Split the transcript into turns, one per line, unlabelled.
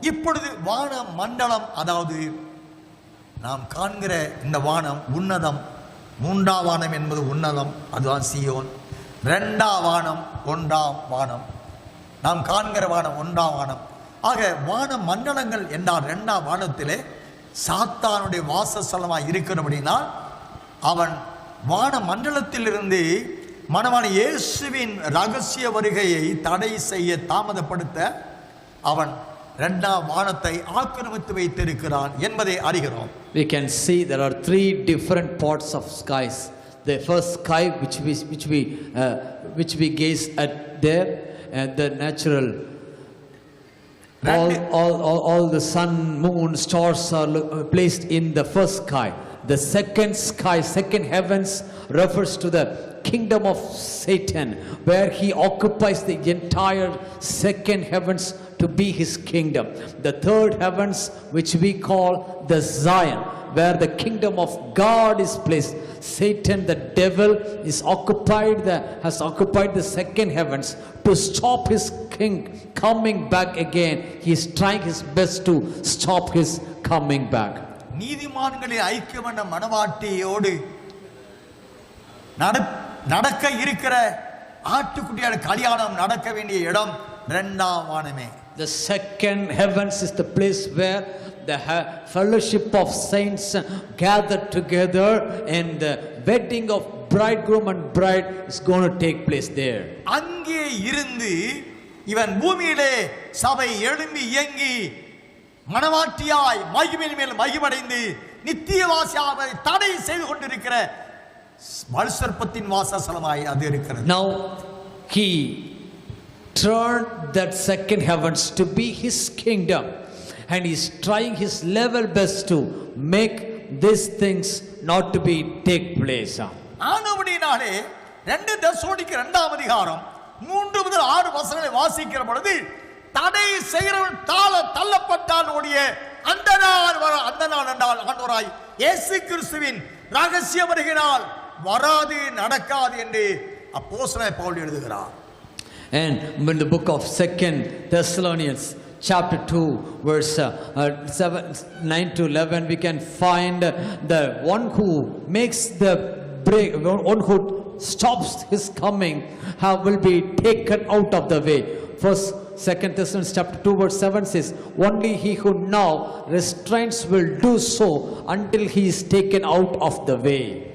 இப்பொழுது வான மண்டலம், அதாவது நாம் காண்கிற இந்த வானம் உன்னதம். மூன்றாம் வானம் என்பது உன்னதம், அதுதான் சீயோன். இரண்டாம் வானம் ஒன்றாம் வானம், நாம் காண்கிற வானம் ஒன்றாம் வானம். ஆக வான மண்டலங்கள் என்றால் இரண்டாம் வானத்திலே சாத்தானுடைய வாசஸ்தலமாக இருக்கிறபடினால் அவன் வான மண்டலத்திலிருந்து மணவாளன் இயேசுவின் ரகசிய வருகையை தடை செய்ய தாமதப்படுத்த அவன் இரண்டாம் வானத்தை ஆக்கிரமித்து வைத்திருக்கிறான் என்பதை அறிகிறோம்.
We can see there are three different parts of skies. The first sky which we gaze at there, and the natural all the sun, moon, stars are placed in the first sky. The second sky, second heavens, refers to the kingdom of Satan, where he occupies the entire second heavens to be his kingdom. The third heavens, which we call the Zion, where the kingdom of God is placed. Satan, the devil, has occupied the second heavens to stop his king coming back again. He is trying his best to stop his coming back.
நீதிமான்களின் ஐக்கியமான மனவாட்டியோடு நடக்க இருக்கிற ஆட்டுக்குட்டியான கல்யாணம் நடக்க வேண்டிய இடம் இரண்டாம் வானமே.
The second heavens is the place where the fellowship of saints gathered together, and the wedding of bridegroom and bride is going to take place there.
அங்கே இருந்து இவன் பூமியிலே சபை எழும்பி இயங்கி மனவாட்டியாய் மகிமையின் மேல் மகிமடைந்து நித்தியவாசியாக தடை செய்து கொண்டிருக்கிற மல்சர்ப்பத்தின் வாசஸ்தலமாய் அது இருக்கிறது.
Now he turned that second heavens to be his kingdom, and he is trying his level best to make these things not to be take place.
ஆனபடினாலே 2 தெசலோனிக்கர் 2ஆம் அதிகாரம் 3 முதல் 6 வசனங்களை வாசிக்கிற பொழுது தடை செய்கிறவன் தள்ளப்பட்டால் ஓடிய அந்த நாள் என்றால் ஆண்டவராய் இயேசு கிறிஸ்துவின் ரகசிய வருகையினால் வராது நடக்காது என்று அப்போஸ்தலன் பவுல் எழுதுகிறார்.
And in the book of 2 Thessalonians chapter 2 verse 9 to 11 we can find the one who makes the break, one who stops his coming will be taken out of the way. First 2 Thessalonians chapter 2 verse 7 says, only he who now restrains will do so until he is taken out of the way.